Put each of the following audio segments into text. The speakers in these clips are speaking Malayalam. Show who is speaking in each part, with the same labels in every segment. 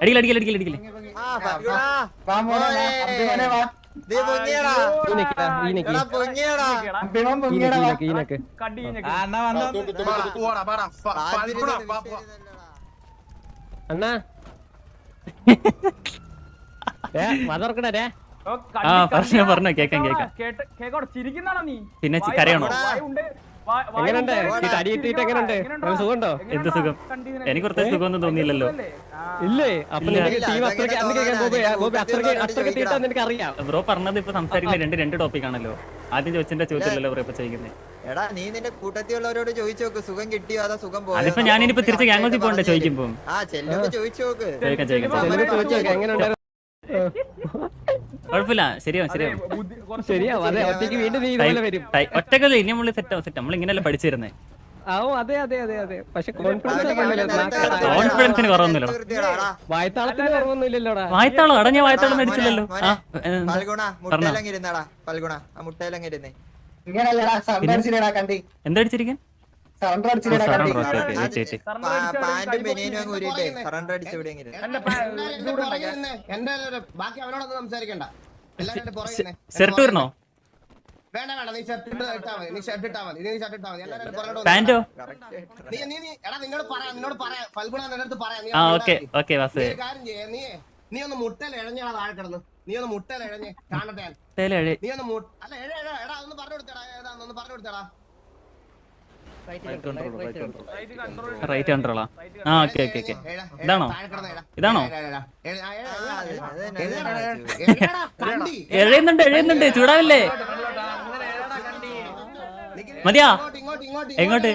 Speaker 1: അടിക്കില്ല അടിക്കില്ല അടിക്കില്ല അടിക്കില്ല.
Speaker 2: അണ്ണാ വന്നോർക്കണേ.
Speaker 1: പറഞ്ഞോ കേക്കാം കേക്കാം. പിന്നെ കരയണോ?
Speaker 2: എങ്ങനെയുണ്ട് അടിയിട്ടിട്ട്? എങ്ങനെയുണ്ട്? സുഖമുണ്ടോ?
Speaker 1: എന്ത് സുഖം? എനിക്ക് കുറച്ച് സുഖമൊന്നും തോന്നിയില്ലല്ലോ.
Speaker 2: ഇല്ലേ? അപ്പൊ ടീം അത്രയ്ക്ക് നിനക്ക് അറിയാം.
Speaker 1: ബ്രോ പറഞ്ഞത് ഇപ്പൊ സംസാരിക്കുന്ന രണ്ട് ടോപ്പിക് ആണല്ലോ. ആദ്യം ചോദിച്ചതിന്റെ ചോദിച്ചില്ലല്ലോ ബ്രോ ഇപ്പൊ ചോദിക്കുന്നത്.
Speaker 3: എടാ നീ നിന്റെ കൂട്ടത്തിലുള്ളവരോട് ചോദിച്ചു നോക്ക്, സുഖം കിട്ടിയോ അതോ സുഖം പോയോ?
Speaker 1: അതിപ്പോ ഞാനിപ്പോ തിരിച്ച് ഗ്യാങ്ങോസിൽ പോകണ്ടേ ചോദിക്കുമ്പോ?
Speaker 3: ചെല്ലുമ്പോ ചോദിച്ചു നോക്ക്.
Speaker 1: കുഴപ്പമില്ല, ശരിയാവും
Speaker 2: ശരിയാവും. അതെ, ഒറ്റയ്ക്ക് വീണ്ടും നീ വരും.
Speaker 1: ഒറ്റക്കല്ല, ഇനി നമ്മള് സെറ്റ് നമ്മൾ ഇങ്ങനെയല്ലേ പഠിച്ചു തരുന്നേ.
Speaker 2: അതെ അതെ അതെ അതെ. പക്ഷെ
Speaker 1: കോൺഫിഡൻസിന് കുറവൊന്നുമില്ല.
Speaker 2: വായത്താളത്തിന് കുറവൊന്നുമില്ലല്ലോടാ.
Speaker 1: വായത്താളം അടഞ്ഞ വായത്താളം അടിച്ചില്ലല്ലോ. എന്തടിച്ചിരിക്കാൻ? ഷർട്ട് വരണോ? പാന്റോ? ഓക്കെ വാസു.
Speaker 4: നീ ഒന്ന് മുട്ടൽ എഴഞ്ഞാ താഴെ കിടന്നു. നീ ഒന്ന് മുട്ടൽ എഴഞ്ഞ് കാണട്ടെ. നീ ഒന്ന് എടാ ഒന്ന് പറഞ്ഞു കൊടുത്തടാ. ഏതാന്ന് പറഞ്ഞു കൊടുത്തടാ.
Speaker 1: റൈറ്റ് കൺട്രോളാ? ഓക്കെ ഇതാണോ? എഴയുന്നുണ്ട് ചൂടാവില്ലേ? മതിയാ? എങ്ങോട്ട്?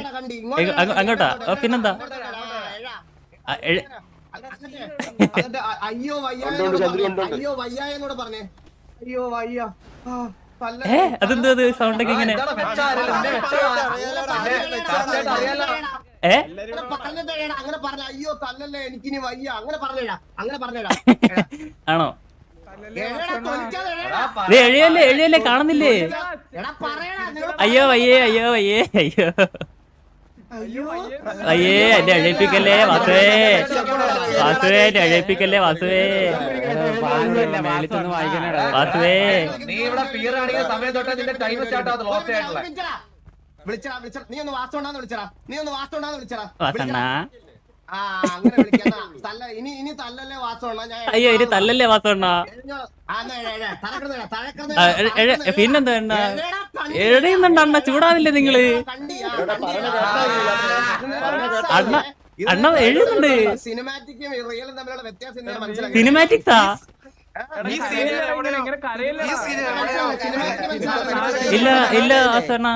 Speaker 1: അങ്ങോട്ടാ? പിന്നെന്താ?
Speaker 4: അയ്യോ വയ്യാന്നൂടെ പറഞ്ഞേ. അയ്യോ വയ്യ.
Speaker 1: അതെന്താ സൗണ്ട് ഒക്കെ ഇങ്ങനെ?
Speaker 4: അങ്ങനെ പറഞ്ഞ അയ്യോ തല്ലല്ലേ എനിക്കിനി വയ്യ. അങ്ങനെ പറഞ്ഞേടാ.
Speaker 1: ആണോ? എഴുയല്ലേ കാണുന്നില്ലേ? അയ്യോ എന്നെ എഴുപ്പിക്കല്ലേ വാസുവേ എന്നെ എഴുപ്പിക്കല്ലേ വാസുവേ.
Speaker 4: നീ ഒന്ന് വാസ്തോണ്ടാന്ന് വിളിച്ചടാ. ഇനി തല്ലല്ലേ വാസോണ്ണ.
Speaker 1: അയ്യോ ഇനി തല്ലല്ലേ വാസോണ്ണ. പിന്നെന്താ എഴുതുന്നുണ്ട് അണ്ണ? ചൂടാവില്ലേ നിങ്ങള്? അണ്ണ എഴുതുന്നുണ്ട്.
Speaker 4: സിനിമാറ്റിക്കും റിയലും തമ്മിലുള്ള വ്യത്യാസം
Speaker 1: സിനിമാറ്റിക്സാ? ഇല്ല വാസോണ്ണ.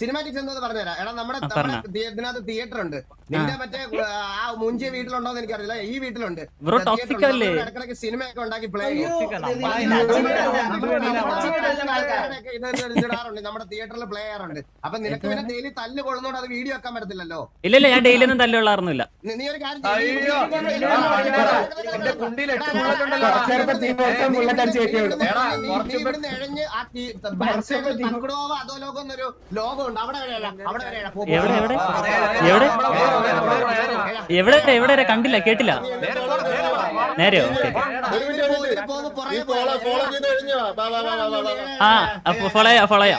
Speaker 4: സിനിമാറ്റിക്സ് എന്താ പറഞ്ഞുതരാം. എടാ നമ്മുടെ ഇതിനകത്ത് തിയേറ്റർ ഉണ്ട്. നിന്റെ മറ്റേ ആ മുഞ്ചിയ വീട്ടിലുണ്ടോന്ന് എനിക്കറിയില്ല. ഈ വീട്ടിലുണ്ട്. ഇടക്കിടക്ക് സിനിമയൊക്കെ ഉണ്ടാക്കി പ്ലേ ഇടാറുണ്ട്. നമ്മുടെ തിയേറ്ററിൽ പ്ലേ ചെയ്യാറുണ്ട്. അപ്പൊ നിനക്ക് പിന്നെ ഡെയിലി തല്ല് കൊള്ളുന്നോണ്ട് അത് വീഡിയോ വെക്കാൻ പറ്റത്തില്ലല്ലോ.
Speaker 1: ഇല്ല ഞാൻ ഡെയിലി ഒന്നും തല്ലുകൊള്ളാറൊന്നുമില്ല.
Speaker 4: നീ ഒരു കാര്യം ലോകം ഉണ്ട്.
Speaker 1: എവിടെ കണ്ടില്ല കേട്ടില്ല. നേരെയോ? ഫോളോയാ.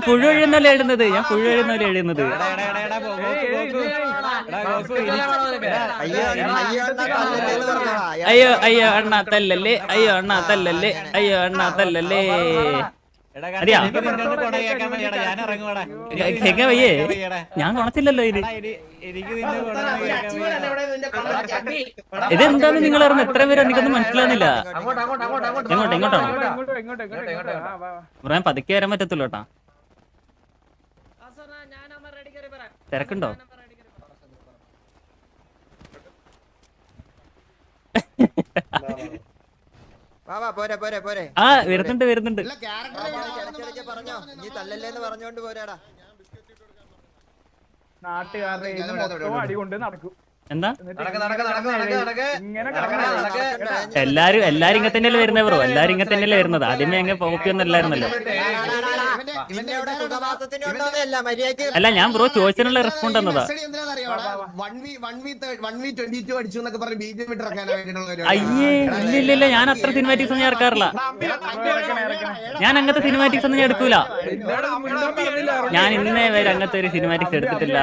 Speaker 1: പുഴു എഴുന്നല്ലേ എഴുതുന്നത്? ഞാൻ പുഴു എഴുന്നല്ലേ എഴുതുന്നത്. അയ്യോ അണ്ണ തല്ലല്ലേ. അതെയാ? വയ്യേ? ഞാൻ കൊണച്ചില്ലല്ലോ ഇത്. ഇതെന്താന്ന് നിങ്ങൾ അറിഞ്ഞ? എത്ര പേര് എനിക്കൊന്നും മനസ്സിലാവുന്നില്ല. എങ്ങോട്ടാണോ? പറയാൻ പതുക്കെ വരാൻ പറ്റത്തുള്ളൂ കേട്ടാ. തിരക്കുണ്ടോ? വരുന്നുണ്ട്. എന്താ എല്ലാരും ഇങ്ങനെ തന്നെയല്ലേ വരുന്നത് ബ്രോ? എല്ലാരും ഇങ്ങനെ തന്നെയല്ലേ വരുന്നത്. ആദ്യമേ അങ്ങ് പോപ്പിയൊന്നും അല്ലായിരുന്നല്ലോ.
Speaker 3: ഇവന്റെ അവിടെ സുഖവാസത്തിന് ഉണ്ടോന്നല്ല മര്യാദക്ക്.
Speaker 1: അല്ല ഞാൻ ബ്രോ ചോദിച്ചതിനുള്ള റെസ്പോണ്ട് എന്നതാ. അയ്യേ ഇല്ല ഞാൻ അത്ര സിനിമാറ്റിക്സ് ഒന്നും ഞാൻ ഇറക്കാറില്ല. ഞാൻ അങ്ങനത്തെ സിനിമാറ്റിക്സ് ഒന്നും ഞാൻ എടുക്കൂല. ഞാൻ ഇന്നേ വരെ അങ്ങനത്തെ ഒരു സിനിമാറ്റിക്സ് എടുത്തിട്ടില്ല.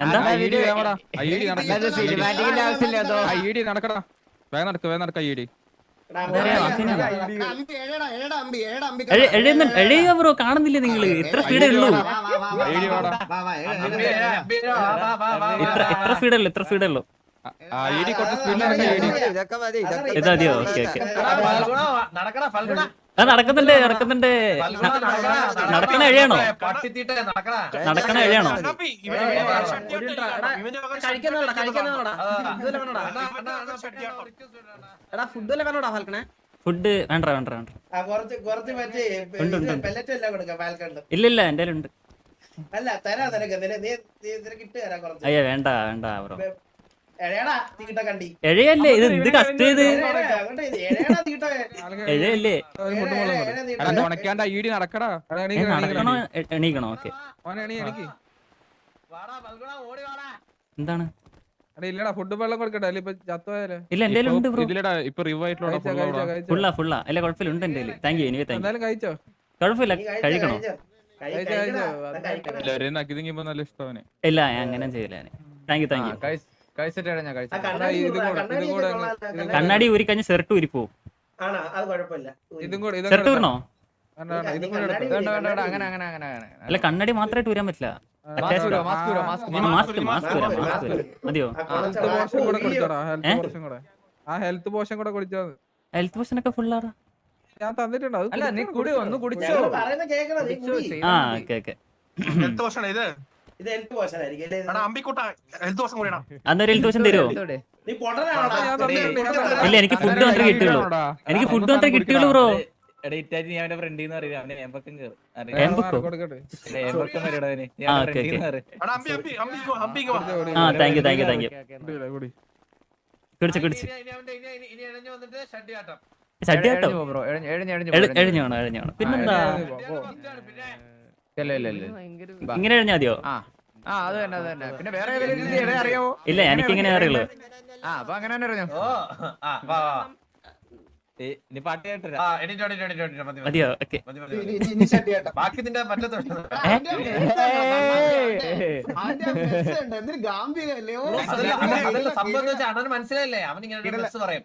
Speaker 1: എന്താ
Speaker 2: സിനിമാറ്റിക്കിന്റെ ആവശ്യമില്ല.
Speaker 5: നടക്കടാ വേഗം നടക്ക
Speaker 1: എഴുതിയ ബ്രോ കാണുന്നില്ലേ നിങ്ങള്? ഇത്ര സ്പീഡേ ഉള്ളൂ. ഇത്ര സ്പീഡേ ഉള്ളൂ.
Speaker 3: ഇതൊക്കെ മതി.
Speaker 1: ഇതാ മതിയോ? Okay okay. നടക്കുന്നുണ്ട്. നടക്കണ എഴയാണോ? നടക്കണ എഴയാണോ? ഫുഡ് വേണ്ട. ഇല്ല എന്റെ ഉണ്ട്. അയ്യോ വേണ്ട ബ്രോ. എഴയല്ലേ ഇത് കസ്റ്റ് ചെയ്ത് എഴയല്ലേ?
Speaker 5: ഉണക്കാണ്ട് ഐഡി നടക്കടാ.
Speaker 1: നടക്കണോ എണീക്കണോ? ഓക്കെ എന്താണ്?
Speaker 5: ഇല്ലടാ ഫുഡ് വെള്ളം കൊടുക്കട്ടെ ഇപ്പൊ ചത്തോയാലേ?
Speaker 1: ഇല്ല എന്റെ ഉണ്ട് ബ്രോ.
Speaker 5: ഇല്ലടാ ഇപ്പൊ
Speaker 1: ഫുള്ളാ അല്ല കുഴപ്പമില്ല. ഉണ്ട് എന്റെ thank you. Anyway thank you.
Speaker 5: എന്തായാലും കഴിച്ചോ?
Speaker 1: കുഴപ്പമില്ല. കഴിക്കണോ?
Speaker 5: നല്ല ഇഷ്ടമാണ്.
Speaker 1: ഇല്ല ഞാൻ അങ്ങനെ ചെയ്യില്ല. Thank you. കണ്ണാടി ഊരി കഴിഞ്ഞ ഷർട്ട് ഊരി പോവും. ഷർട്ട് ഊരണോ? അല്ല കണ്ണാടി മാത്രമായിട്ട് ഊരാൻ പറ്റില്ല. മതിയോ?
Speaker 5: ഹെൽത്ത് പോഷൻ കൂടെ കുടിച്ചാ.
Speaker 1: ഹെൽത്ത് പോഷൻ ഒക്കെ ഫുള്ളാടാ.
Speaker 5: ഞാൻ തന്നിട്ടുണ്ട്.
Speaker 1: ആ ഓക്കെ ഓക്കെ. അന്നൊരു ഹെൽത്ത് പോഷൻ തരുമോ? ഇല്ല എനിക്ക് ഫുഡ് മാത്രമേ കിട്ടുള്ളൂ. ബ്രോ. Thank you. കുടിച്ച് ചട്ടിയാട്ടോ എഴിഞ്ഞാണോ? പിന്നെന്താ ഇങ്ങനെ എഴിഞ്ഞാ മതിയോ?
Speaker 2: പിന്നെ വേറെ അറിയാവോ?
Speaker 1: ഇല്ല എനിക്ക് ഇങ്ങനെ അറിയുള്ളൂ.
Speaker 2: അപ്പൊ അങ്ങനെ തന്നെ അറിഞ്ഞോ?
Speaker 1: മതിയോ? ഓക്കെ.
Speaker 6: മനസ്സിലായില്ലേ? അവനിങ്ങനെ പറയും.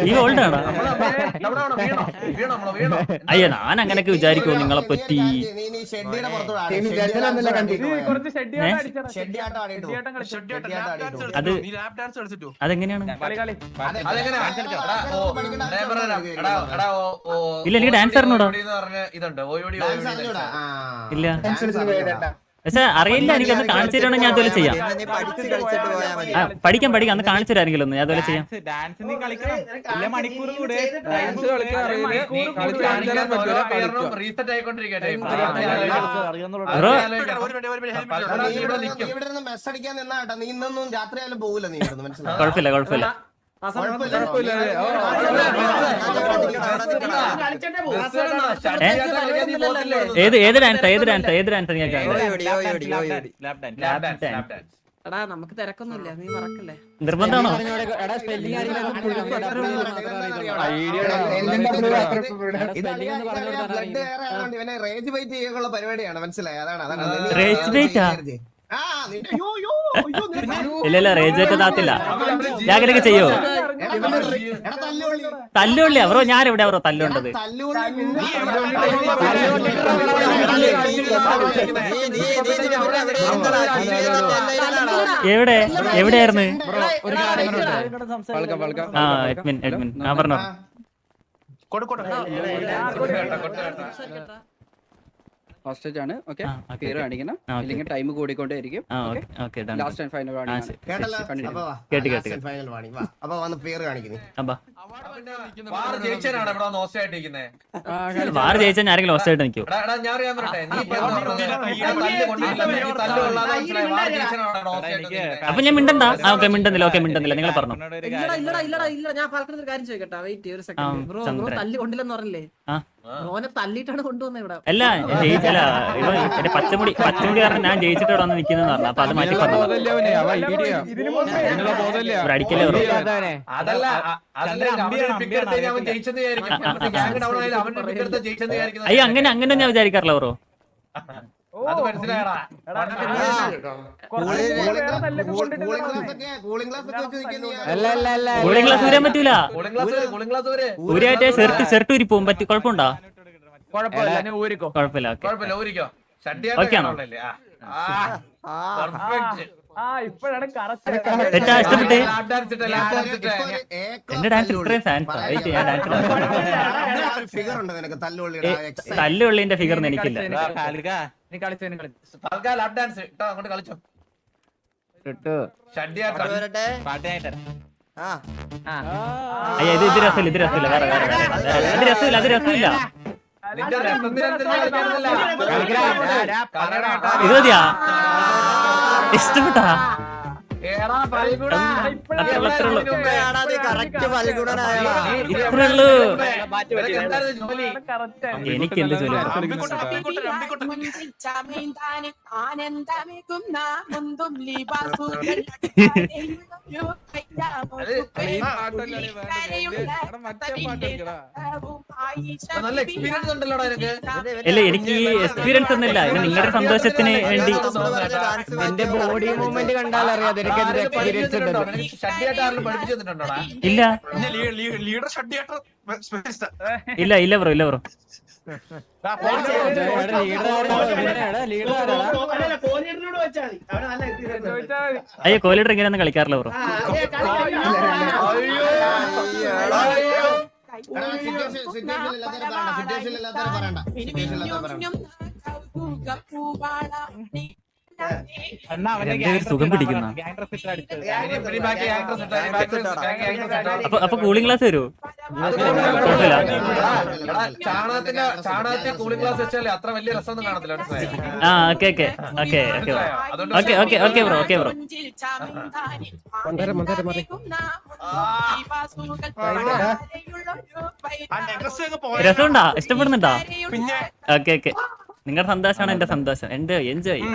Speaker 1: ഈ ഓൾഡാണോ? അയ്യോ ഞാൻ അങ്ങനെയൊക്കെ വിചാരിക്കോ നിങ്ങളെ പറ്റി? അതെങ്ങനെയാണ്? ഇല്ല എനിക്ക് ഡാൻസ് അറിഞ്ഞൂടാ. ഇല്ല പക്ഷെ അറിയില്ല. എനിക്കൊന്ന് കാണിച്ചു തരുവാണെങ്കിൽ ഞാൻ അതുപോലെ ചെയ്യാം. പഠിക്കാം അന്ന് കാണിച്ചു തരാമെങ്കിലും ഒന്ന് ഞാൻ അതുപോലെ ചെയ്യാം. കുഴപ്പമില്ല. ഏത് ഡാൻസ്
Speaker 7: നമുക്ക് തിരക്കൊന്നുമില്ല, നീ മറക്കല്ലേ.
Speaker 1: നിർബന്ധമാണോ?
Speaker 4: പരിപാടിയാണ് മനസ്സിലായി.
Speaker 1: ഇല്ല റേജ് താത്തില്ല. ഞാൻ അങ്ങനെയൊക്കെ ചെയ്യോ? തല്ലുള്ളി ബ്രോ. ഞാൻ എവിടെ ബ്രോ തല്ലുണ്ടത്? എവിടെയായിരുന്നു? ആ എഡ്മിൻ ആ പറഞ്ഞോ.
Speaker 8: ഹോസ്റ്റേജ് ആണ്. ഓക്കെ പേര് കാണിക്കണം, ഇല്ലെങ്കിൽ ടൈം കൂടിക്കൊണ്ടേയിരിക്കും. ലാസ്റ്റ് ആൻഡ് ഫൈനൽ
Speaker 1: കേട്ട്
Speaker 4: അപ്പൊ വന്ന് പേര് കാണിക്കുന്നു.
Speaker 6: വാർ ജയിച്ചനാണ് ഇവിടെ ഹോസ്റ്റ് ആയിട്ടിരിക്കുന്നത്.
Speaker 1: വാർ ജയിച്ചാൽ ഞാൻ ആരെങ്കിലും ഹോസ്റ്റ് ആയിട്ട് നിൽക്കും.
Speaker 6: ഞാൻ അറിയാൻ പറയട്ടെ, നീ ഇപ്പൊ എന്താ പറഞ്ഞത്? തല്ല് കൊണ്ടില്ല, നീ തല്ല് കൊള്ളാതെ മനസ്സിലായി. വാർ ജയിച്ചനാണ് ഹോസ്റ്റ് ആയിട്ട്.
Speaker 1: അപ്പൊ ഞാൻ മിണ്ടണ്ട. ഓക്കെ മിണ്ടുന്നില്ല നിങ്ങൾ പറഞ്ഞു.
Speaker 7: ഇല്ല ഞാൻ ഫാൽക്കൺ ഒരു കാര്യം ചോദിക്കട്ടെ, വെയിറ്റ് ഒരു സെക്കൻഡ്. ബ്രോ തല്ലി കൊണ്ടില്ലെന്ന് പറഞ്ഞില്ലേ? ബ്രോനെ തല്ലിട്ടാണ് കൊണ്ടുവന്നത് ഇവിടെ.
Speaker 1: അല്ല ജയിച്ചല്ല, ഇവ എന്റെ പച്ചമുടി കാരണം ഞാൻ ജയിച്ചിട്ട് ഇവിടെ വന്ന് നിൽക്കുന്നെന്ന് പറഞ്ഞു. അപ്പൊ അത് മാറ്റി പറഞ്ഞു. അടിക്കല്ലേ ബ്രോ?
Speaker 6: അതല്ല അവൻ ജയിച്ചെന്ന് വിചാരിക്കും.
Speaker 1: അയ്യോ അങ്ങനെ ഞാൻ വിചാരിക്കാറില്ല ബ്രോ.
Speaker 6: അത് മനസ്സിലായടാ.
Speaker 1: കൂളിംഗ് ഗ്ലാസ് ഊരാൻ പറ്റൂല.
Speaker 6: കൂളിംഗ് ഗ്ലാസ്
Speaker 1: ഊരായിട്ട് ഷർട്ട് ഊരി പോകും. കുഴപ്പമുണ്ടോ? കുഴപ്പമില്ല.
Speaker 6: കുഴപ്പമില്ല, ഊരിക്കോ.
Speaker 1: ഓക്കെ ആണോ? എന്റെ ഡാൻസ് ഇത്രയും ഫാൻസ്. തല്ലുള്ളിന്റെ ഫിഗർ എനിക്കില്ല.
Speaker 6: അങ്ങോട്ട് കളിച്ചോ.
Speaker 1: അയ്യ ഇത് രസമില്ല. വേറെ അത് രസമില്ല. ഇത് മതിയാ? ഇഷ്ടപ്പെട്ടാ? ഇത്രയുള്ളൂ. എനിക്ക് എന്ത് ജോലി?
Speaker 6: നല്ല എക്സ്പീരിയൻസ് ഉണ്ടല്ലോടാ നിനക്ക്.
Speaker 1: ഇല്ല എനിക്ക് എക്സ്പീരിയൻസ് ഒന്നുമില്ല. നിങ്ങളുടെ സന്തോഷത്തിന് വേണ്ടി.
Speaker 2: എന്റെ ബോഡി മൂവ്മെന്റ് കണ്ടാലറിയാം എക്സ്പീരിയൻസ്
Speaker 1: ഇല്ല ബ്രോ. അയ്യോ കോഹ്ലിയുടെ ഇങ്ങനെയൊന്നും കളിക്കാറില്ല ബ്രോ. സുഖം പിടിക്കുന്ന. അപ്പൊ കൂളിംഗ് ഗ്ലാസ് വരുമോ?
Speaker 6: ചാണകത്തിൽ കൂളിംഗ് ഗ്ലാസ് വെച്ചാലേ അത്ര വലിയ രസമൊന്നും കാണത്തില്ല.
Speaker 1: Okay bro. രസമുണ്ടാ? ഇഷ്ടപ്പെടുന്നുണ്ടാ? ഓക്കെ നിങ്ങളുടെ സന്തോഷമാണ് എന്റെ സന്തോഷം. എന്റെ എൻജോയ്.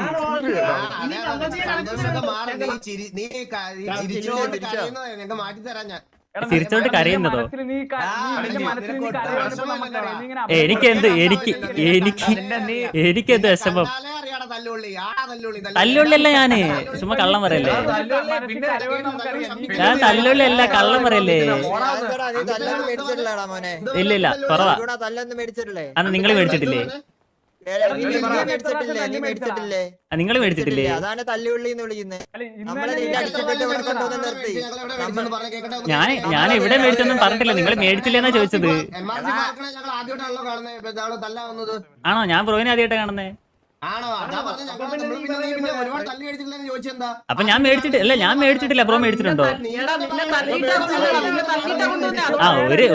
Speaker 1: ചിരിച്ചോട്ട് കരയുന്നതോ? എനിക്കെന്ത് വിഷമം? തല്ലുള്ളിയല്ല ഞാന്, ചുമ്മാ കള്ളം പറയല്ലേ. ഞാൻ തല്ലുള്ളിയല്ല, കള്ളം പറയല്ലേ. ഇല്ല കുറവാ. അന്ന് നിങ്ങൾ മേടിച്ചിട്ടില്ലേ? നിങ്ങൾ മേടിച്ചിട്ടില്ലേ?
Speaker 3: അതാണ് തല്ലുള്ളി എന്ന് വിളിക്കുന്നത്.
Speaker 1: ഞാൻ ഇവിടെ മേടിച്ചൊന്നും പറഞ്ഞിട്ടില്ല. നിങ്ങൾ മേടിച്ചില്ലെന്നാ ചോദിച്ചത്. ആണോ? ഞാൻ ബ്രോയിനെ ആദ്യമായിട്ട് കാണുന്നേ. അപ്പൊ ഞാൻ മേടിച്ചിട്ടില്ല. ബ്രോ മേടിച്ചിട്ടുണ്ടോ?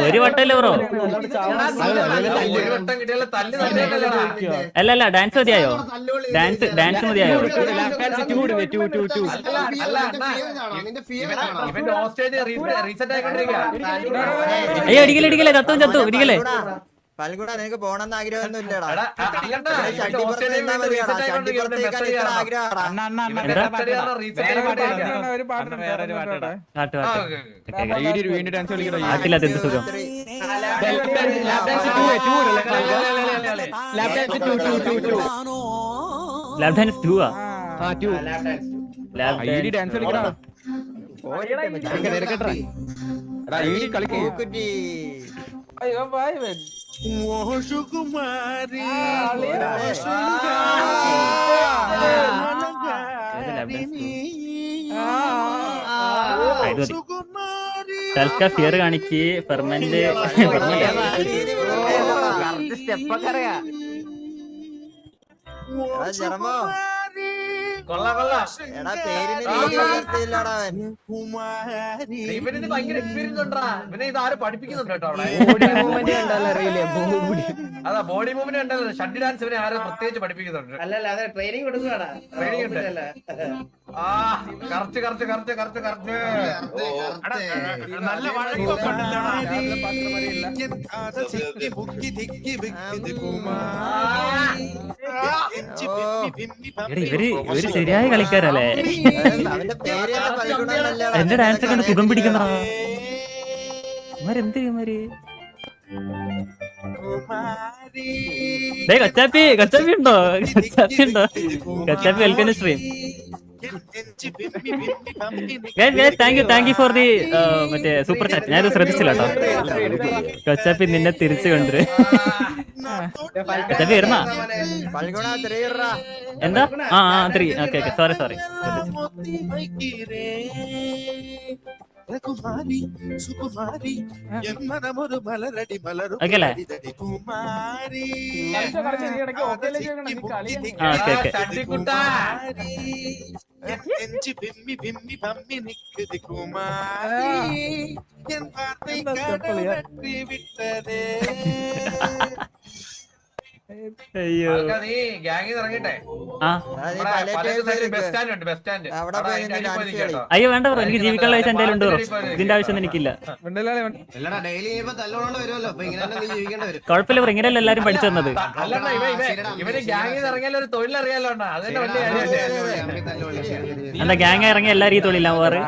Speaker 1: ഒരു വട്ടല്ലേ ബ്രോ? അല്ല ഡാൻസ് മതിയായോ? ഡാൻസ് മതിയായോ? അയ്യോ അടിക്കലേ ചത്തു ഇടിക്കലേ.
Speaker 3: ഫൽഗുണ നിനക്ക് പോണെന്ന് ആഗ്രഹമൊന്നും ഇല്ലടാ.
Speaker 1: ആട്ടില്ലാത്ത സുഖം. ലാബ് ഡാൻസ് 2 തൽക്ക ഫിയർ കാണിക്ക്. പെർമനന്റ്
Speaker 3: സ്റ്റെപ്പൊക്കെ അറിയാ.
Speaker 6: കൊള്ളാം കൊള്ളാം.
Speaker 3: എടാ പേരിന് രീതിയില്ലടാ അവൻ.
Speaker 6: ഇവനിത് ഭയങ്കര എക്സ്പീരിയൻസ് ഉണ്ടാ. ഇവനെ ഇത് ആരും പഠിപ്പിക്കുന്നുണ്ട് കേട്ടോ അവിടെ.
Speaker 2: ബോഡി മൂവ്മെന്റ് കണ്ടാൽ അറിയില്ലേ ബോഡി
Speaker 6: അതാ ബോഡി മൂവ്മെന്റ് ഉണ്ടല്ലോ. ഷഡ് ഡാൻസ് ഇവനെ ആരും പ്രത്യേകിച്ച് പഠിപ്പിക്കുന്നുണ്ട്.
Speaker 4: അല്ലല്ല അതെ ട്രെയിനിങ് കൊടുക്കുകയാണ്.
Speaker 6: ട്രെയിനിങ് ഉണ്ട്. ആ correct correct correct correct correct.
Speaker 9: നല്ല മഴ
Speaker 1: ഇവര് ശരിയായ കളിക്കാരല്ലേ?
Speaker 3: അവന്റെ പേര് തന്നെ ഫൽഗുണനല്ലേ?
Speaker 1: എന്റെ ഡാൻസ് കണ്ട് സുഖം പിടിക്കുന്നതാ ഇവരെന്ത് ഇവര്? കച്ചാപ്പി കച്ചാപ്പി ഉണ്ടോ? കച്ചാപ്പി ഉണ്ടോ? കച്ചാപ്പി welcome stream. Thank you for the മറ്റേ സൂപ്പർ ചാറ്റ്. ഞാനിത് ശ്രദ്ധിച്ചില്ല കേട്ടോ. കച്ചാപ്പി നിന്നെ തിരിച്ചു കണ്ടു. കച്ചാപ്പി വരുന്ന
Speaker 3: ഫൽഗുണ 3 ഇറാ.
Speaker 1: എന്താ? ആ 3. ഓക്കെ സോറി
Speaker 3: ഓക്കെ
Speaker 1: അല്ലേ?
Speaker 6: ചട്ടിക്കുട്ടാ.
Speaker 1: അയ്യോ
Speaker 6: നീ ഗ്യാങ്ങിൽ ഇറങ്ങിട്ടെ.
Speaker 1: ആ
Speaker 6: ബസ് സ്റ്റാൻഡ് ഉണ്ട്. ബസ് സ്റ്റാൻഡ്
Speaker 3: അവിടെ പോയി നിന്ന് ഡാൻസ് കളി.
Speaker 1: അയ്യോ വേണ്ട ബ്രോ, എനിക്ക് ജീവിക്കാനുള്ള പൈസ എന്റെ ഉണ്ട് ബ്രോ. ഇതിന്റെ ആവശ്യം എനിക്കില്ല.
Speaker 4: അല്ലടാ ഡെയിലി ഇപ്പൊ തല്ലോണ്ട് വരുമല്ലോ. അപ്പൊ ഇങ്ങനെ തന്നെ നീ ജീവിക്കേണ്ടി വരും.
Speaker 1: കുഴപ്പമില്ല ബ്രോ, ഇങ്ങനെയല്ല എല്ലാരും പഠിച്ചു തന്നത്.
Speaker 6: അല്ലണ്ട ഇവന് ഗ്യാങ്ങിൽ ഇറങ്ങിയാൽ ഒരു തൊഴിലറിയാലോ. അതന്നെ വലിയ കാര്യമല്ലേ.
Speaker 1: എന്താ ഗ്യാങ് ഇറങ്ങി എല്ലാരും ഈ തൊഴിലാ പോവാറ്?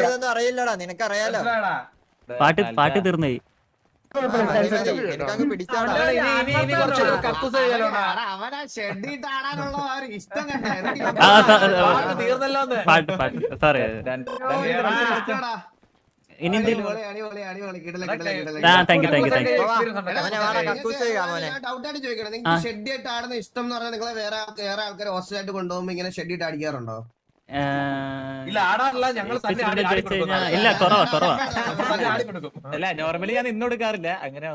Speaker 3: ഇതൊന്നും അറിയില്ലടാ, നിനക്കറിയാലോ.
Speaker 1: പാട്ട് തീർന്നു.
Speaker 3: എനിക്കങ്ങ് പിടിച്ചാടാ.
Speaker 6: ഇനി കുറച്ച് കക്കൂസ് ചെയ്യാലോ.
Speaker 4: അവനാ ഷെഡിട്ട് ആടാനുള്ള ആ ഒരു ഇഷ്ടം കണ്ടേ.
Speaker 6: തീർന്നല്ലോ.
Speaker 1: പാട്ട് സോറി. ഇനി താങ്ക് യു.
Speaker 4: ഡൗട്ടായിട്ട് ചോദിക്കണം, നിങ്ങൾക്ക് ഷെഡിട്ട് ആടുന്ന ഇഷ്ടം എന്ന് പറഞ്ഞാൽ നിങ്ങളെ വേറെ ആൾക്കാർ ഹോസ്റ്റലായിട്ട് കൊണ്ടുപോകുമ്പോ ഇങ്ങനെ ഷെഡിട്ട് അടിക്കാറുണ്ടോ?
Speaker 6: ഇല്ല ആടാറില്ല. ഞങ്ങൾ
Speaker 1: ഇല്ല കുറവാ.
Speaker 9: അല്ല നോർമലി ഞാൻ ഇന്ന് കൊടുക്കാറില്ല. അങ്ങനെ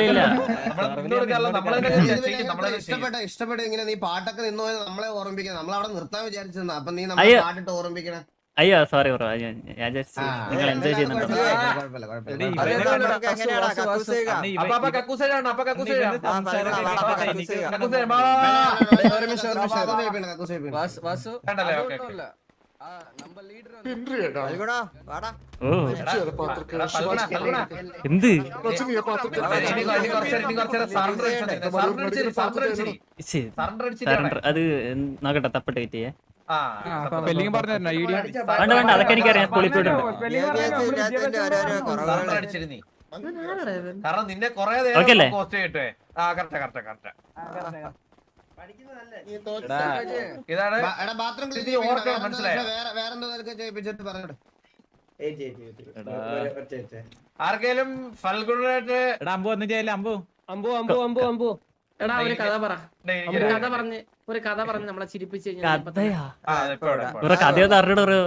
Speaker 1: ഇല്ല
Speaker 4: ഇഷ്ടപ്പെട്ട ഇങ്ങനെ നീ പാട്ടൊക്കെ നിന്ന് പോയത് നമ്മളെ ഓർമ്മിപ്പിക്കണം. നമ്മളവിടെ നിർത്താൻ വിചാരിച്ചിരുന്ന. അപ്പൊ നീ നമ്മളെ പാട്ടിട്ട് ഓർമ്മിപ്പിക്കണം.
Speaker 1: അയ്യോ സോറി ബ്രോ, ഞാൻ നിങ്ങൾ എൻജോയ് ചെയ്യുന്നുണ്ടോ? എന്ത് അത് നോക്കട്ടെ, തപ്പിട്ട് വെയിറ്റ് ചെയ്യേ. വേണ്ട അതൊക്കെ എനിക്കറിയാം. പൊളിപ്പോയിട്ടുണ്ട്.
Speaker 6: കാരണം നിന്നെ കൊറേ പോസ്റ്റ് ചെയ്തിട്ടേ. ഇതാണ്
Speaker 4: ബാത്റൂം
Speaker 6: മനസ്സിലായോ?
Speaker 4: വേറെന്തോ ചെയ്യിപ്പിച്ചിട്ട് പറഞ്ഞോട്ടെ.
Speaker 6: ആർക്കേലും ഫൽഗുണായിട്ട്
Speaker 7: എടാ ഒരു കഥ പറ. ഒരു കഥ പറഞ്ഞ് നമ്മളെ ചിരിപ്പിച്ച്
Speaker 1: കഥയാ? കഥയൊന്നും അറിഞ്ഞോ?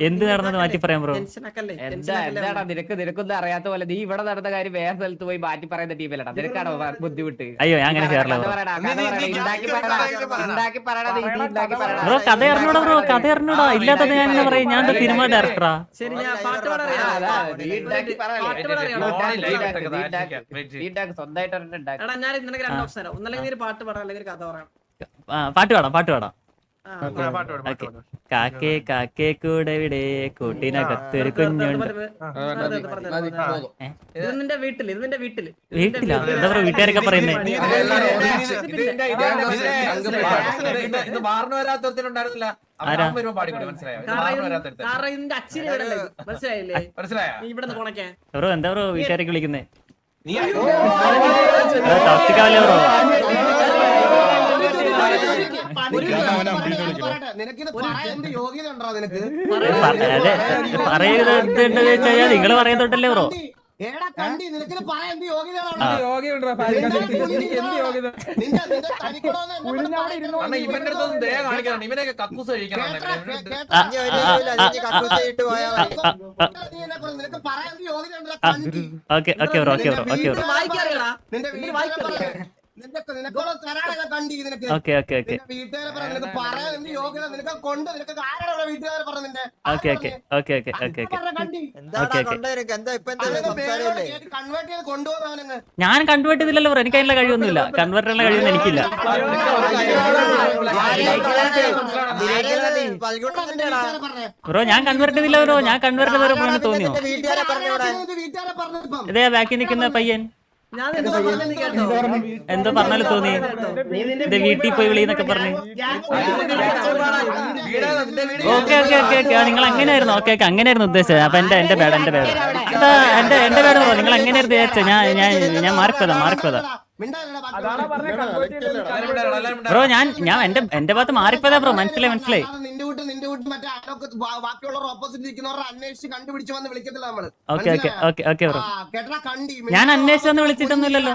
Speaker 1: എന്ത് നടന്നത് മാറ്റി പറയാം ബ്രോ.
Speaker 2: എന്താടാ നിനക്കൊന്നും അറിയാത്ത പോലെ നീ ഇവിടെ നടന്ന കാര്യം വേറെ സ്ഥലത്ത് പോയി മാറ്റി പറയുന്ന ടീമിലടാ. നിനക്കാണോ ബുദ്ധിമുട്ട്?
Speaker 1: അയ്യോ ഞാൻ അങ്ങനെ ചെയ്യാറില്ല ബ്രോ. ബ്രോ കഥ അറിഞ്ഞൂടാ ബ്രോ, കഥ അറിഞ്ഞൂടാ. ഇല്ലാത്തത് ഞാൻ എന്താ പറയാ? ഞാൻ സിനിമ ഡയറക്ടറാ.
Speaker 7: ശരി, ഞാൻ പാട്ട് പാടാ. എടാ ഞാൻ ഇന്നലെ 2 ഓപ്ഷൻ തരാം. ഒന്നല്ലെങ്കിൽ ഒരു പാട്ട് പാടാം, അല്ലെങ്കിൽ ഒരു കഥ പറയാം.
Speaker 1: പാട്ട് പാടാം. കാക്കേ കാക്കേ കൂടെ വിടെ കൂട്ടിനകത്തൊരു കുഞ്ഞുണ്ട്.
Speaker 7: ഇത് നിന്റെ വീട്ടില്
Speaker 1: വീട്ടിലാ? എന്താ പറയുക വീട്ടുകാരൊക്കെ പറയുന്നേ?
Speaker 6: ഇത് മാറിന് വരാത്തരുത്തിനുണ്ടായിരുന്നില്ല.
Speaker 7: കാരണം ഇതിന്റെ അച്ഛനെ മനസ്സിലായില്ലേ? ഇവിടെ കൊണക്കാൻ
Speaker 1: ബ്രോ എന്താ ബ്രോ വീട്ടുകാരൊക്കെ വിളിക്കുന്നേ? ടോക്സിക്കാവല്ലേ ബ്രോ? പറയുന്നത് നിങ്ങള് പറയുന്നുണ്ടല്ലേ ബ്രോ?
Speaker 4: എടാ കണ്ടി നിനക്ക് പറയാൻ എന്ത് യോഗ്യതയാണ്
Speaker 5: എന്ത് യോഗ്യതയുണ്ടെടാ ഫാൽക്കൺ? എനിക്ക് എന്ത് യോഗ്യത?
Speaker 4: നിന്റെ തനിക്കടോന്ന്
Speaker 6: അണ്ണാ ഇവന്റെ അടുത്തൊന്നും ദയ കാണിക്കണം. ഇവനെയൊക്കെ കക്കൂസ് കഴിക്കണം അണ്ണാ.
Speaker 3: ഇനി ഒരു കാര്യമില്ല, അതിന് കക്കൂസ് ഇട്ട് പോയാൽ മതി.
Speaker 4: നിനക്ക് പറയാൻ എന്ത് യോഗ്യതയുണ്ടെടാ കണ്ടി.
Speaker 1: Okay okay bro okay bro okay bro
Speaker 7: വായിക്കറിയടാ
Speaker 4: നിന്റെ നിനക്കോളം തരാനാ കണ്ടി നിനക്ക്.
Speaker 1: ഓക്കെ ഓക്കെ ഓക്കെ
Speaker 4: നിന്റെ വീട്ടുകാരെ പറയാൻ നിനക്ക് പറയാൻ എന്ത് യോഗ്യത നിനക്ക് കൊണ്ട് നിനക്ക് ആരാണ് വീട്ടുകാരെ പറഞ്ഞ നിന്റെ
Speaker 1: okay okay okay okay okay okay
Speaker 4: കണ്ടി
Speaker 3: എന്താടാ കൊണ്ടുവരും എന്താ ഇപ്പൊ എന്താ സംസാരമില്ലേ?
Speaker 4: കൺവേർട്ട് ചെയ്ത് കൊണ്ടുപോകാനങ്ങ്
Speaker 1: ഞാൻ കൺവേർട്ട് ചെയ്തില്ലല്ലോ ബ്രോ, എനിക്ക് അതിനുള്ള കഴിവൊന്നുമില്ല. കൺവേർട്ട് ചെയ്യാനുള്ള കഴിവൊന്നും എനിക്കില്ല. ബ്രോ ഞാൻ കൺവേർട്ട് ചെയ്തില്ല ബ്രോ, ഞാൻ കൺവേർട്ട് ചെയ്ത പോലെ തോന്നിയോ?
Speaker 3: വീട്ടുകാരെ പറഞ്ഞൂടെ?
Speaker 4: വീട്ടുകാരെ പറഞ്ഞിപ്പം
Speaker 1: ഇതേ ബാക്കി നിൽക്കുന്ന പയ്യൻ
Speaker 7: ഞാൻ എന്തോ പറഞ്ഞത് നീ കേട്ടോ?
Speaker 1: എന്തോ പറഞ്ഞാലും തോന്നി. ഇത് വീട്ടിൽ പോയി വിളിന്നൊക്കെ പറഞ്ഞു. ഓക്കെ ഓക്കെ ഓക്കെ ഓക്കെ നിങ്ങൾ അങ്ങനെയായിരുന്നു. ഓക്കെ ഓക്കെ അങ്ങനെയായിരുന്നു ഉദ്ദേശിച്ചത്. അപ്പൊ എന്റെ ബാഡ് എന്താ എന്റെ ബാഡ് ബ്രോ, നിങ്ങൾ അങ്ങനെയായിരുന്നു വിചാരിച്ചോ? ഞാൻ മാറിപ്പോയതാ ബ്രോ. ഞാൻ എന്റെ ഭാഗത്ത് മാറിപ്പോയതാ ബ്രോ. മനസ്സിലായി
Speaker 4: നിന്റെ വീട്ട് മറ്റേ ബാക്കിയുള്ളവർ ഓപ്പോസിറ്റ് ഇരിക്കുന്നവരെ അന്വേഷിച്ച് കണ്ടുപിടിച്ച് വന്ന് വിളിക്കത്തില്ല നമ്മള്.
Speaker 1: Okay okay okay okay bro.
Speaker 4: കേട്ടാ കണ്ടി
Speaker 1: ഞാൻ അന്വേഷിച്ച് വന്ന് വിളിച്ചിട്ടൊന്നുമില്ലല്ലോ.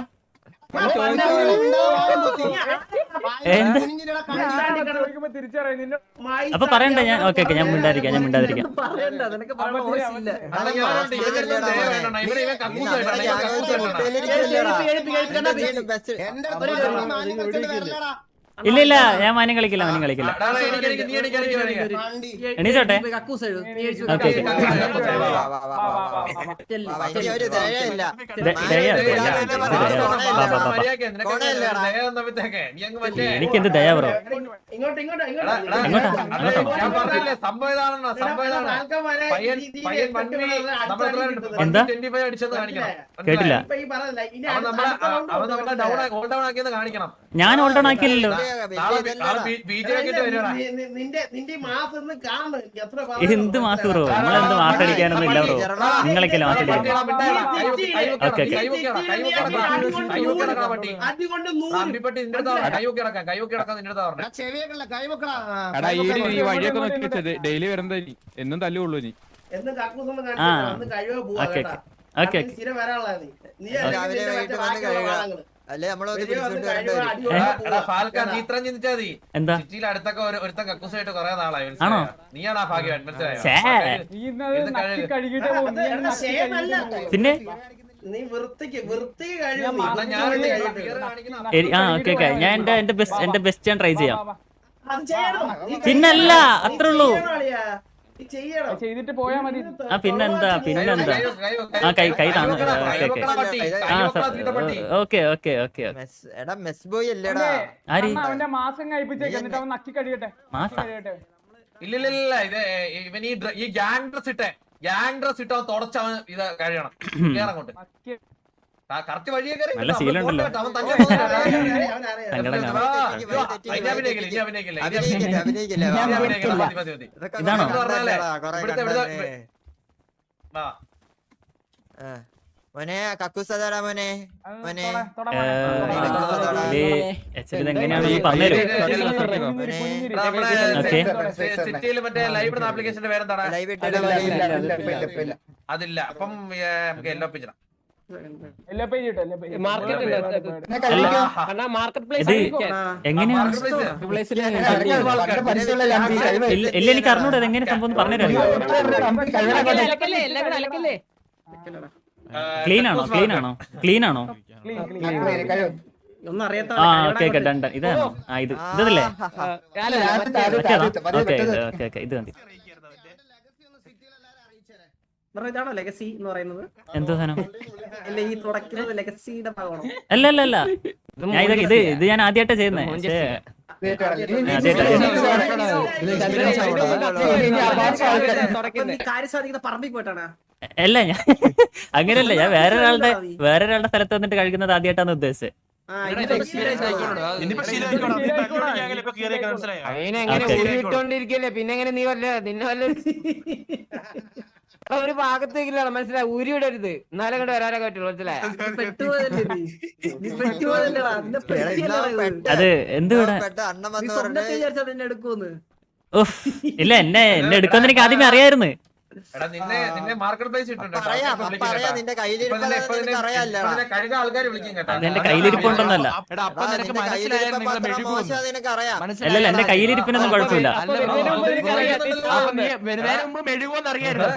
Speaker 1: അപ്പൊ പറയണ്ടേ? ഞാൻ ഓക്കെ ഓക്കെ ഞാൻ മിണ്ടാതിരിക്കാം.
Speaker 7: പറയണ്ട, നിനക്ക് പറയണ വോയിസില്ല.
Speaker 1: ഇല്ല ഇല്ല ഞാൻ മാന്യം കളിക്കില്ല. എണീച്ചോട്ടെ.
Speaker 7: കക്കൂസ് എഴുതും.
Speaker 1: ഓക്കെ ഓക്കെ
Speaker 3: ഒരു ദയയില്ല.
Speaker 1: എനിക്കെന്ത് ദയാ ബ്രോ? എന്താ കേട്ടില്ല? ഞാൻ ഓൾ ഡൗൺ ആക്കിയില്ലല്ലോ. എന്ത് മാസം ബ്രോ? നമ്മളെന്ത് മാസടിക്കാനൊന്നും ഇല്ല ബ്രോ. നിങ്ങളൊക്കെയല്ലേ മാസടിക്കാൻ. ഓക്കെ
Speaker 5: ഈ വഴിയൊക്കെ നോക്കി വെച്ചത് ഡെയിലി വരുന്നത് എന്നും തല്ലുള്ളൂ നീ.
Speaker 1: ഓക്കെ
Speaker 3: അല്ലെ നമ്മളൊന്ന്
Speaker 1: എന്താ
Speaker 6: അടുത്തൊക്കെ ഒരുത്തൻ കക്കൂസായിട്ട് കുറെ നാളായി.
Speaker 1: ആണോ?
Speaker 6: നീയാണാ ഭാഗ്യവാൻ, മനസ്സിലായോ?
Speaker 1: പിന്നെ
Speaker 7: നീ വൃത്തിക്ക്
Speaker 1: ഓക്കെ ഓക്കെ ഞാൻ എന്റെ ബെസ്റ്റ് ഞാൻ ട്രൈ ചെയ്യാം. പിന്നല്ല അത്രേ ഉള്ളൂ.
Speaker 5: ചെയ്തിട്ട് പോയാ മതി.
Speaker 1: പിന്നെന്താ കൈ താന്നു. ഓക്കെ ഓക്കെ ഓക്കെ
Speaker 3: എടാ മെസ് ബോയ് അല്ലേടാ.
Speaker 1: ആര്
Speaker 5: അവന്റെ മാസം കഴിപ്പിച്ചേക്ക്, എന്നിട്ട് അവൻ നക്കി കഴിയട്ടെ.
Speaker 1: മാസം
Speaker 6: ഇല്ലില്ല ഇത് ഇവൻ ഈ ഗ്യാങ് ഡ്രസ് ഇട്ട് അവൻ തുടച്ചവൻ ഇത് കഴിയണം. കേറങ്ങോട്ട് കറക്റ്റ് വഴിയെ കയറി.
Speaker 1: നല്ല ശീലമുണ്ടല്ലോ.
Speaker 6: അവൻ തന്നെ
Speaker 1: ഇതാണോ?
Speaker 3: മോനെ കക്കൂസ് അതാടാ മോനെ.
Speaker 1: എങ്ങനെയാണ് പറഞ്ഞുതരും?
Speaker 6: സിറ്റിയിൽ മറ്റേ ലൈവ് ആപ്ലിക്കേഷന്റെ പേരെന്താണ്? അതില്ല. അപ്പം നമുക്ക് എല്ലോ പേജ്
Speaker 1: എങ്ങനെയാണ്? ഇല്ല എനിക്ക് അറിഞ്ഞൂടാ എങ്ങനെ സംഭവം പറഞ്ഞുതരാം. ക്ലീൻ ആണോ?
Speaker 7: ഒന്നും അറിയാത്ത
Speaker 1: ഓക്കെ ഓക്കെ ഡൺ. ഇതാണോ? ഇതല്ലേ? ഓക്കെ ഓക്കെ ഇത് മതി.
Speaker 7: ഇതാണോ ലെഗസി എന്ന് പറയുന്നത്?
Speaker 1: എന്തോ സാധനം?
Speaker 7: അല്ല ഈ തുടക്കുന്നത് ലെഗസിയുടെ ഭാഗമാണോ?
Speaker 1: അല്ല ഞാൻ ഇത് ഞാൻ ആദ്യമായിട്ടാ ചെയ്യുന്നേ.
Speaker 7: കാര്യസാധിക്കുന്ന പറമ്പിൽ പോയിട്ടാണ്?
Speaker 1: അല്ല ഞാൻ അങ്ങനെയല്ല. ഞാൻ വേറൊരാളുടെ സ്ഥലത്ത് വന്നിട്ട് കഴിക്കുന്നത് ആദ്യമായിട്ടാണ് ഉദ്ദേശിച്ചത്.
Speaker 2: പിന്നെ എങ്ങനെ നീ നിന്നെ ഒരു ഭാഗത്തേക്കില്ല, മനസ്സിലായി? ഊരി വിടരുത്, എന്നാലും കൂടെ വരാനൊക്കെ പറ്റുള്ളൂ, മനസ്സിലായി?
Speaker 1: അത് എന്തുകൂടെ ഇല്ല എന്നെ എടുക്കുമെന്ന് എനിക്ക് ആദ്യമേ അറിയായിരുന്നു.
Speaker 6: എടാ നിന്നെ മാർക്കറ്റ് പ്ലേസ് ഇട്ടുണ്ട്
Speaker 3: പറയാ നിന്റെ കയ്യിലിരിപ്പ് അറിയാലോ
Speaker 6: കഴുക ആൾക്കാർ വിളിക്കും കേട്ടോ.
Speaker 1: അതെന്റെ കയ്യിലിരിപ്പുണ്ടെന്നല്ല.
Speaker 3: മോശം നിനക്ക് അറിയാം.
Speaker 1: അല്ലല്ല എന്റെ കയ്യിലിരിപ്പിനൊന്നും കുഴപ്പമില്ല.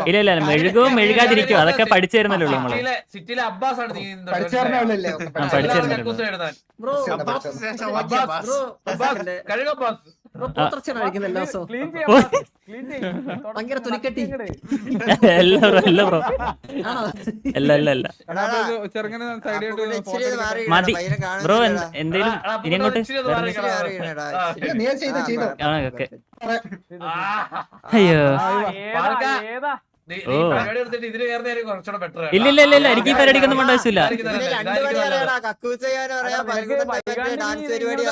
Speaker 1: ഇല്ല ഇല്ല മെഴുകവും മെഴുകാതിരിക്കും അതൊക്കെ പഠിച്ചു തരുന്നല്ലേ ഉള്ളൂ നമ്മള്.
Speaker 6: സിറ്റിയിലെ അബ്ബാസ് ആണ് നീ
Speaker 4: പഠിച്ചറിഞ്ഞല്ലേ
Speaker 7: ബ്രോ
Speaker 6: കഴുക അബ്ബാസ്
Speaker 7: പോത്രച്ചാണ് കഴിക്കുന്നത് എല്ലാ ദിവസവും. ഭയങ്കര തുണിക്കെട്ടി
Speaker 1: അല്ല ബ്രോ
Speaker 7: ആണോ?
Speaker 1: അല്ല
Speaker 5: ചെറുങ്ങനെ സൈഡ്
Speaker 1: മതി ബ്രോ. എന്തേലും ഇനി അങ്ങോട്ട്
Speaker 4: നീ ചെയ്തോ
Speaker 1: ഓക്കെ. അയ്യോ
Speaker 6: പരിപാടി എടുത്തിട്ട് ഇതിന് കയറുന്നതായിരിക്കും കുറച്ചുകൂടെ ബെറ്റർ.
Speaker 1: ഇല്ല ഇല്ല ഇല്ല എനിക്ക് ഈ പരിപാടിക്കൊന്നും വേണ്ട ആവശ്യമില്ല.
Speaker 3: കക്കൂസ് ചെയ്യാനും അറിയാം, പലർക്കും ഡാൻസ് പരിപാടി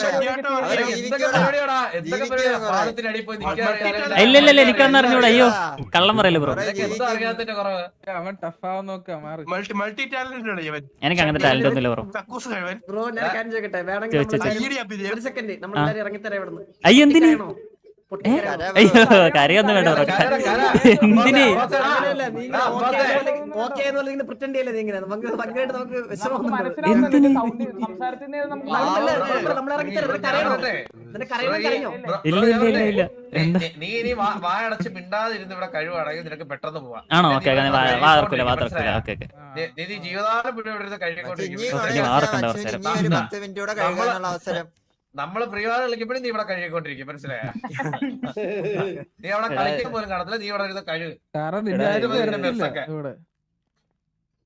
Speaker 1: ഇല്ല ഇല്ല ഇല്ല എനിക്കൊന്നും അറിഞ്ഞൂടാ. അയ്യോ കള്ളം പറയല്ലേ ബ്രോ.
Speaker 6: അറിയാത്തതിന്റെ കുറവ്.
Speaker 5: അവൻ ടഫാവാൻ നോക്കാം.
Speaker 10: മൾട്ടി ടാലന്റഡ്
Speaker 1: എനിക്ക് അങ്ങനത്തെ ടാലന്റ് ഒന്നുമില്ല ബ്രോ.
Speaker 7: ബ്രോ ഞാൻ കാര്യം ചോദിക്കട്ടെ, വേണമെങ്കിൽ ഒരു സെക്കൻഡ് നമ്മളെല്ലാരും ഇറങ്ങിത്തരാം ഇവിടുന്ന്.
Speaker 1: അയ്യോ എന്തിന്?
Speaker 7: പൊട്ടിക്കരയാണോ?
Speaker 1: അയ്യോ കരയൊന്നും വേണ്ട ബ്രോ. എന്തിന്?
Speaker 7: പ്രിറ്റൻഡ് ചെയ്യല്ലേ നീ ഇങ്ങനെ ഭയങ്കരമായിട്ട് നമുക്ക് വിഷമം
Speaker 1: എന്തിന്? ഇല്ല ഇല്ല ഇല്ല ഇല്ല എന്താ
Speaker 6: നീ ഇനി വായടച്ച് മിണ്ടാതിരുന്ന് ഇവിടെ കഴിവാണെങ്കിൽ നിനക്ക് പെട്ടെന്ന് പോവാം.
Speaker 1: ആണോ? ഓക്കെ വാർക്കില്ല വാർക്കില്ല. ഓക്കെ ഓക്കെ
Speaker 6: നീ ജീവിതകാലം ഇവിടെ കഴിക്കൊണ്ടിരിക്കും.
Speaker 3: 10 മിനിറ്റ് കൂടെ കഴിയാനുള്ള അവസരം.
Speaker 6: നമ്മള് പ്രിയവാദം കളിക്കുമ്പോഴും നീ ഇവിടെ കഴുകിക്കൊണ്ടിരിക്കും, മനസ്സിലായ? നീ അവിടെ കളിക്കാൻ പോലും കാണത്തില്ല, നീ ഇവിടെ ഇരുന്ന് കഴുകും.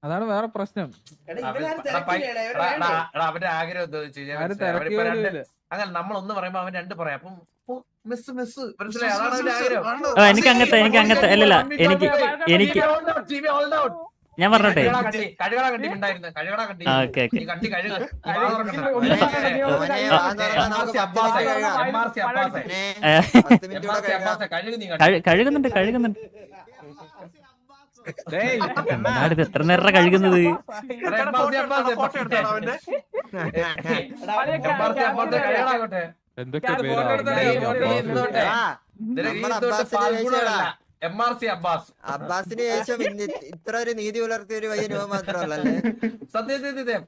Speaker 5: അതാണ് വേറെ പ്രശ്നം.
Speaker 6: അവന്റെ ആഗ്രഹം എന്താ വെച്ച് കഴിഞ്ഞാൽ അങ്ങനെ നമ്മളൊന്ന് പറയുമ്പോ അവൻ 2 പറയാം. അപ്പം മിസ് മനസ്സിലായി? അതാണ് അവന്റെ ആഗ്രഹം.
Speaker 1: എനിക്ക് അങ്ങനത്തെ അല്ലല്ല എനിക്ക് ഞാൻ പറഞ്ഞോട്ടെ.
Speaker 6: കഴുകട കണ്ടി ഉണ്ടായിരുന്നു, കഴുകട കണ്ടി
Speaker 1: ഓക്കെ ഓക്കെ
Speaker 6: കണ്ടി കഴുക.
Speaker 1: കഴുകുന്നുണ്ട്. ഇത് എത്ര നേരം കഴുകുന്നത്?
Speaker 5: എന്തൊക്കെ
Speaker 3: അബ്ബാസിന് ശേഷം ഇത്ര ഒരു നീതി പുലർത്തിയ ഒരു പയ്യൻ മാത്രമല്ലേ?
Speaker 6: സത്യം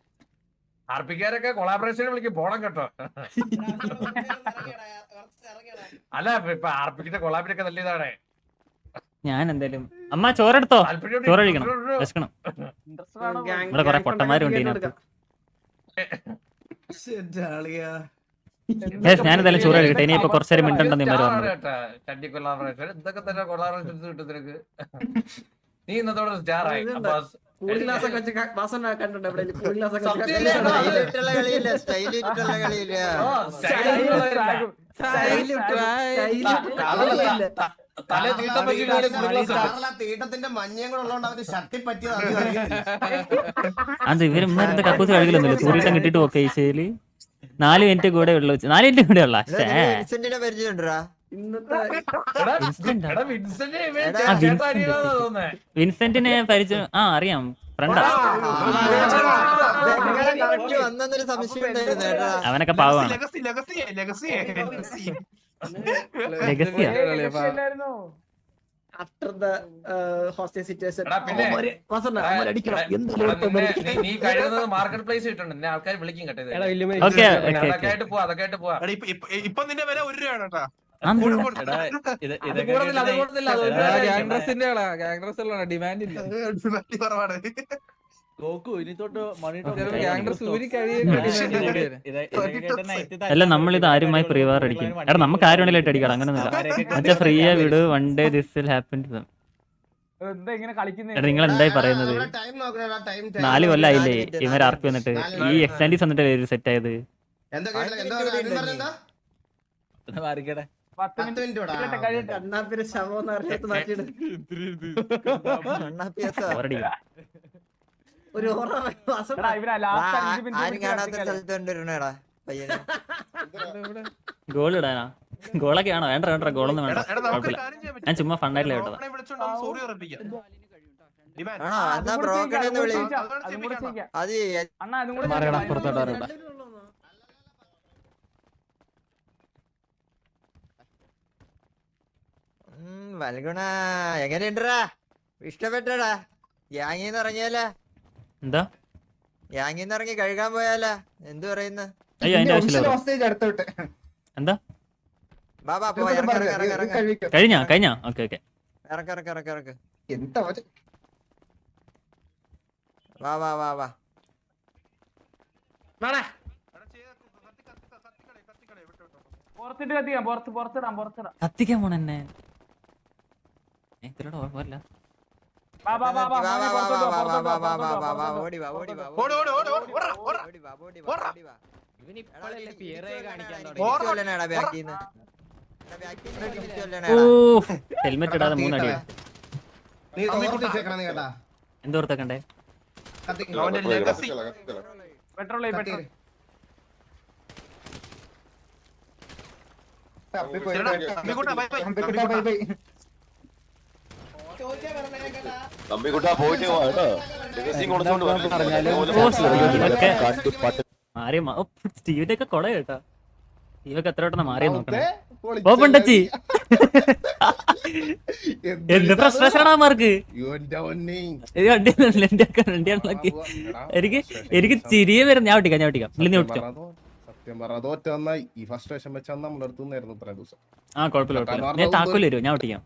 Speaker 6: ആർപിക്കാരൊക്കെ കൊളാബറേഷൻ വിളിക്കും, പോണം കേട്ടോ. അല്ല ഇപ്പൊ ആർപിക്കിന്റെ കൊളാബിനൊക്കെ നല്ലതാണ്.
Speaker 1: ഞാൻ എന്തായാലും അമ്മ ചോറെടുത്തോ? ചോറ് കഴിക്കണം, വിശക്കണം. ഇവിടെ കൊറേ പൊട്ടന്മാരുണ്ട് ഇതിനകത്ത്. ഞാൻ എന്തായാലും ചോറ് കഴിക്കട്ടെ. ഇനിയിപ്പോ കുറച്ചേരം മിണ്ടുണ്ടെന്ന് ഇവര് പറഞ്ഞു.
Speaker 6: എന്തൊക്കെ തന്നെ കൊളാബറേഷൻ കിട്ടും നിനക്ക്. നീ ഇന്നത്തോടെ സ്റ്റാറായി.
Speaker 7: കൂൾ ഗ്ലാസ് ഒക്കെ വെച്ച് വാസന കണ്ടിട്ടുണ്ട് എവിടെ? കൂൾ ഗ്ലാസ് ഒക്കെ
Speaker 3: സ്റ്റൈലിട്ടുള്ള കളിയില്ല, സ്റ്റൈലിട്ടുള്ള കളിയില്ല.
Speaker 4: തീട്ടത്തിന്റെ മഞ്ഞയും കൂടെ ഉള്ളതുകൊണ്ട് അവര് ഷട്ടി പറ്റിയത്.
Speaker 1: അത് ഇവരെന്താ കക്കൂസ് കഴുകലൊന്നുമില്ല. തൂറിട്ടം കിട്ടിട്ട് ഓക്കെ ഈശയില് 4 മിനിറ്റ് കൂടെ ഉള്ളു. 4 മിനിറ്റ് കൂടെ ഉള്ള
Speaker 3: പരിചയമുണ്ടാ?
Speaker 1: വിൻസെന്റിനെ പരിചയം അറിയാം, ഫ്രണ്ടാ.
Speaker 3: വന്നൊരു സംശയം ഉണ്ടായിരുന്നു.
Speaker 1: അവനൊക്കെ പാവമാണ്. ലെഗസിയാ?
Speaker 7: after the hostage situation.
Speaker 6: നീ കഴിയുന്നത് മാർക്കറ്റ് പ്ലേസ് ഇട്ടുണ്ട്, ആൾക്കാർ വിളിക്കും കേട്ടോ. അതൊക്കെ പോവാ.
Speaker 10: ഇപ്പൊ നിന്റെ വില 1 രൂപയാണ് കേട്ടാ.
Speaker 5: ഡിമാൻഡ് ഇല്ല.
Speaker 1: അല്ല നമ്മളിത് ആരുമായി പ്രിവാർ അടിക്കും. എടാ നമുക്ക് ആരും വേണേലും അടിക്കണം, അങ്ങനൊന്നുമില്ല. ഫ്രീയാ വിട്. One day this will happen to them. നിങ്ങൾ എന്തായി പറയുന്നത്? 4 കൊല്ലായില്ലേ ഇവർ ആർപ്പി വന്നിട്ട്? ഈ എക്സാൻഡീസ് വന്നിട്ട് സെറ്റ് ആയത്. ഗോൾ ഇടാനാ? ഗോളൊക്കെ ആണോ? വേണ്ട ഗോളൊന്നും വേണ്ട, കുഴപ്പമില്ല. ഞാൻ ചുമ്മാ ഫണ്ടായിട്ടില്ല കേട്ടതാ.
Speaker 3: വൽഗുണ എങ്ങനെയുണ്ടാ? ഇഷ്ടപ്പെട്ടടാ ഗ്യാങ്ങിന്ന് ഇറങ്ങിയാലാ
Speaker 1: എന്താ
Speaker 3: ഗ്യാങ്ങിന്ന് ഇറങ്ങി കഴുകാൻ പോയാലാ എന്ത് പറയുന്നു
Speaker 1: അയ്യോ അതിന്റെ ആവശ്യമില്ല എന്താ
Speaker 3: ബാബാ പോ ഇറക്ക
Speaker 1: കഴിഞ്ഞാ ഓക്കെ
Speaker 3: ഇറക്ക വാ വാ വാ വാ
Speaker 7: വേണേ
Speaker 1: കത്തിക്കാൻ പോണെന്നെ ഇതിലൂടെ പോരല്ല
Speaker 3: ഓടി വാ ഓടി വാ
Speaker 10: ഓട് ഓട് ഓട് ഓട് ഓടാ, ഓടാ.
Speaker 3: ഓടി വാ ഓടി വാ ഓടി വാ
Speaker 2: ഇവനിപ്പോഴല്ലേ പിയറെ കാണിക്കാൻ
Speaker 1: ഓ ഹെൽമെറ്റ് ഇടാതെ മൂന്നടി
Speaker 4: നീ ഓർത്തിച്ചേക്കണം നീ കേട്ടാ
Speaker 1: എന്തോർത്തക്കണ്ടേ
Speaker 10: അവന്റെ legacy. എടാ, അമ്പിക്കുട്ടാ, bye bye. അമ്പിക്കുട്ടാ.
Speaker 1: മാറി സ്റ്റീവിന്റെ ഒക്കെ കൊള കേട്ടാ സ്റ്റീവൊക്കെ എത്ര വട്ടം മാറി നോക്കണേ ഓപ്പണ്ടച്ചി എന്ത് ഫ്രസ്ട്രേഷനാണ് മാർക്ക് ഇത് വണ്ടിയാണല്ലോ എനിക്ക് ചിരിയെ വരും ഞാൻ ഓട്ടിക്കാം ഇല്ലെന്ന് ഓടിച്ചോ
Speaker 11: സത്യം പറഞ്ഞ തോറ്റ നന്നായി ഈ ഫസ്റ്റ് വെച്ച് നമ്മളെടുത്തുന്നായിരുന്നു ഇത്രയും ദിവസം
Speaker 1: ആ കുഴപ്പമില്ല ഞാൻ താക്കോല് വരുമോ ഞാൻ ഓട്ടിക്കാം